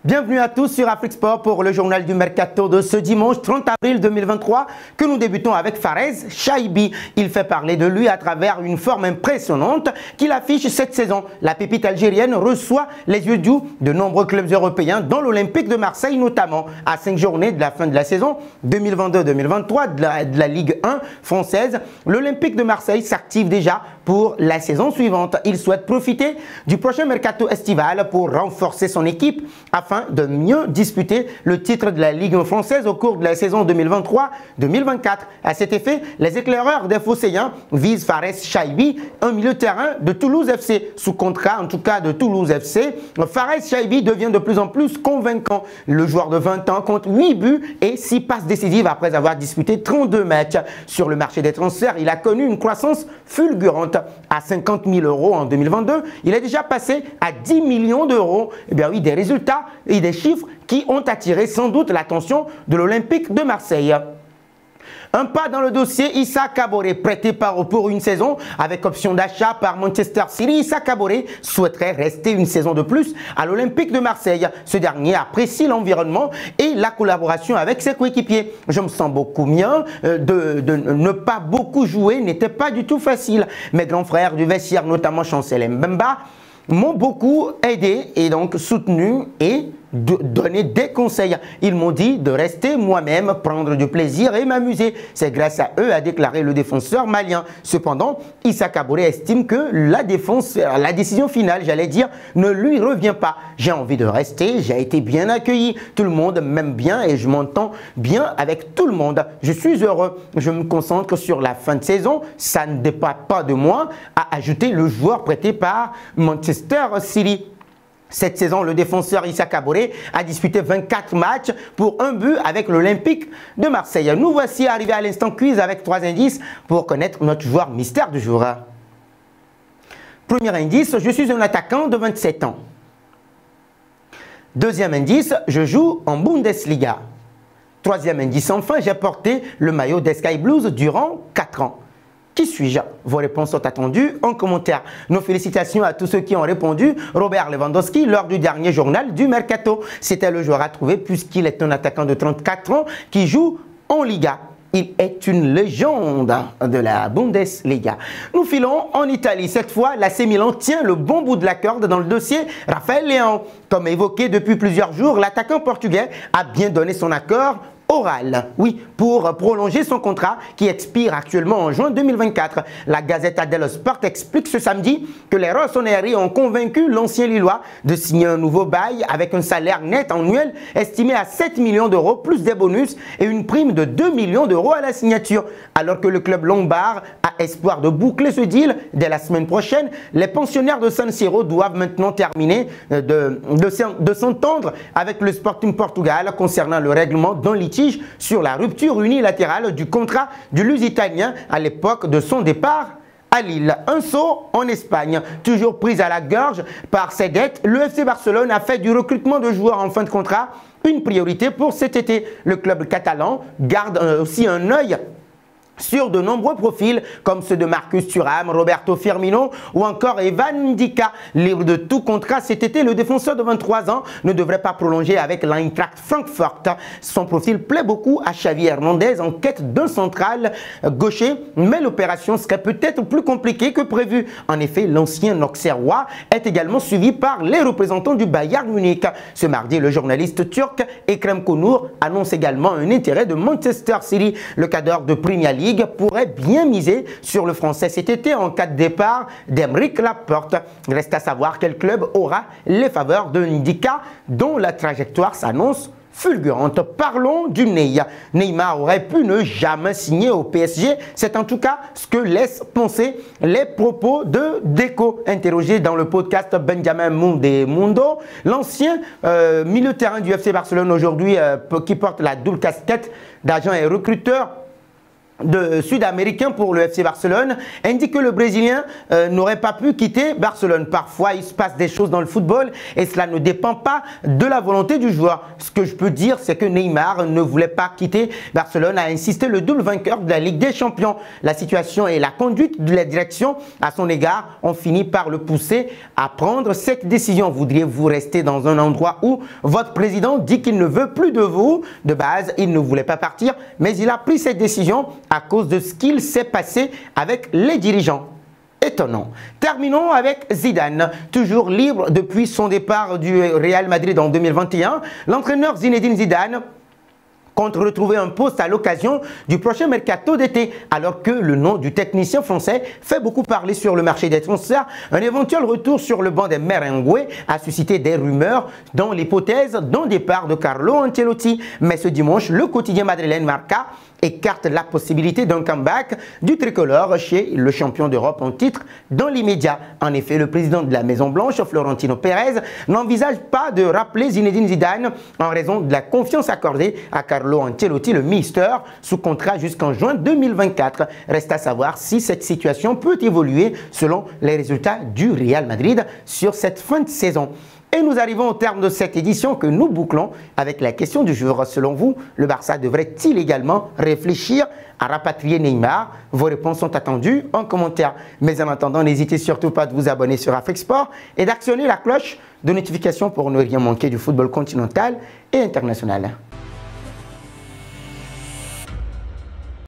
Bienvenue à tous sur Afrique Sport pour le journal du Mercato de ce dimanche 30 avril 2023 que nous débutons avec Fares Chaibi. Il fait parler de lui à travers une forme impressionnante qu'il affiche cette saison. La pépite algérienne reçoit les yeux doux de nombreux clubs européens, dont l'Olympique de Marseille notamment. À 5 journées de la fin de la saison 2022-2023 de la Ligue 1 française, l'Olympique de Marseille s'active déjà pour la saison suivante. Il souhaite profiter du prochain mercato estival pour renforcer son équipe afin de mieux disputer le titre de la Ligue 1 française au cours de la saison 2023-2024. À cet effet, les éclaireurs des Phocéens visent Fares Chaibi, un milieu de terrain de Toulouse FC. Sous contrat, en tout cas de Toulouse FC, Fares Chaibi devient de plus en plus convaincant. Le joueur de 20 ans compte 8 buts et 6 passes décisives après avoir disputé 32 matchs. Sur le marché des transferts, il a connu une croissance fulgurante. À 50 000 € en 2022, il est déjà passé à 10 millions d'euros. Eh bien oui, des résultats et des chiffres qui ont attiré sans doute l'attention de l'Olympique de Marseille. Un pas dans le dossier Issa Kaboré, prêté pour une saison avec option d'achat par Manchester City. Issa Kaboré souhaiterait rester une saison de plus à l'Olympique de Marseille. Ce dernier apprécie l'environnement et la collaboration avec ses coéquipiers. Je me sens beaucoup mieux. De ne pas beaucoup jouer n'était pas du tout facile. Mes grands frères du vestiaire, notamment Chancel Mbemba, m'ont beaucoup aidé et donc soutenu et donner des conseils. Ils m'ont dit de rester moi-même, prendre du plaisir et m'amuser. C'est grâce à eux, a déclaré le défenseur malien. Cependant, Issa Kaboré estime que la décision finale, j'allais dire, ne lui revient pas. J'ai envie de rester, j'ai été bien accueilli. Tout le monde m'aime bien et je m'entends bien avec tout le monde. Je suis heureux. Je me concentre sur la fin de saison. Ça ne dépend pas de moi, a ajouté le joueur prêté par Manchester City. Cette saison, le défenseur Issa Kaboré a disputé 24 matchs pour un but avec l'Olympique de Marseille. Nous voici arrivés à l'instant quiz avec 3 indices pour connaître notre joueur mystère du jour. Premier indice, je suis un attaquant de 27 ans. Deuxième indice, je joue en Bundesliga. Troisième indice, enfin, j'ai porté le maillot des Sky Blues durant 4 ans. Qui suis-je? Vos réponses sont attendues en commentaire. Nos félicitations à tous ceux qui ont répondu. Robert Lewandowski lors du dernier journal du Mercato. C'était le joueur à trouver puisqu'il est un attaquant de 34 ans qui joue en Liga. Il est une légende de la Bundesliga. Nous filons en Italie. Cette fois, l'AC Milan tient le bon bout de la corde dans le dossier Raphaël Leão. Comme évoqué depuis plusieurs jours, l'attaquant portugais a bien donné son accord oral, oui, pour prolonger son contrat qui expire actuellement en juin 2024. La Gazzetta dello Sport explique ce samedi que les Rossoneri ont convaincu l'ancien Lillois de signer un nouveau bail avec un salaire net annuel estimé à 7 millions d'euros plus des bonus et une prime de 2 millions d'euros à la signature. Alors que le club lombard a espoir de boucler ce deal dès la semaine prochaine, les pensionnaires de San Siro doivent maintenant terminer de s'entendre avec le Sporting Portugal concernant le règlement d'un litige sur la rupture unilatérale du contrat du Lusitanien à l'époque de son départ à Lille. Un saut en Espagne. Toujours prise à la gorge par ses dettes, le FC Barcelone a fait du recrutement de joueurs en fin de contrat une priorité pour cet été. Le club catalan garde aussi un œil sur de nombreux profils comme ceux de Marcus Thuram, Roberto Firmino ou encore Evan Ndika. Libre de tout contrat cet été, le défenseur de 23 ans ne devrait pas prolonger avec l'Eintracht Francfort. Son profil plaît beaucoup à Xavi Hernandez en quête d'un central gaucher, mais l'opération serait peut-être plus compliquée que prévu. En effet, l'ancien Auxerrois est également suivi par les représentants du Bayern Munich. Ce mardi, le journaliste turc Ekrem Konur annonce également un intérêt de Manchester City. Le cadre de Premier League pourrait bien miser sur le français cet été en cas de départ d'Aymeric Laporte. Reste à savoir quel club aura les faveurs de Ndika dont la trajectoire s'annonce fulgurante. Parlons du Neymar aurait pu ne jamais signer au PSG. C'est en tout cas ce que laissent penser les propos de Deco. Interrogé dans le podcast Benjamin Mundo, l'ancien milieu de terrain du FC Barcelone aujourd'hui qui porte la double casquette d'agent et recruteur, sud-américain pour le FC Barcelone indique que le Brésilien n'aurait pas pu quitter Barcelone. Parfois, il se passe des choses dans le football et cela ne dépend pas de la volonté du joueur. Ce que je peux dire, c'est que Neymar ne voulait pas quitter Barcelone, a insisté le double vainqueur de la Ligue des Champions. La situation et la conduite de la direction à son égard ont fini par le pousser à prendre cette décision. Voudriez-vous rester dans un endroit où votre président dit qu'il ne veut plus de vous? De base, il ne voulait pas partir, mais il a pris cette décision à cause de ce qu'il s'est passé avec les dirigeants. Étonnant. Terminons avec Zidane. Toujours libre depuis son départ du Real Madrid en 2021, l'entraîneur Zinedine Zidane compte retrouver un poste à l'occasion du prochain mercato d'été, alors que le nom du technicien français fait beaucoup parler sur le marché des transferts. Un éventuel retour sur le banc des Merengue a suscité des rumeurs dans l'hypothèse d'un départ de Carlo Ancelotti. Mais ce dimanche, le quotidien madrilène Marca écarte la possibilité d'un comeback du tricolore chez le champion d'Europe en titre dans l'immédiat. En effet, le président de la Maison-Blanche, Florentino Pérez, n'envisage pas de rappeler Zinedine Zidane en raison de la confiance accordée à Carlo Ancelotti, le Mister, sous contrat jusqu'en juin 2024. Reste à savoir si cette situation peut évoluer selon les résultats du Real Madrid sur cette fin de saison. Et nous arrivons au terme de cette édition que nous bouclons avec la question du jour. Selon vous, le Barça devrait-il également réfléchir à rapatrier Neymar? Vos réponses sont attendues en commentaire. Mais en attendant, n'hésitez surtout pas de vous abonner sur Afexport et d'actionner la cloche de notification pour ne rien manquer du football continental et international.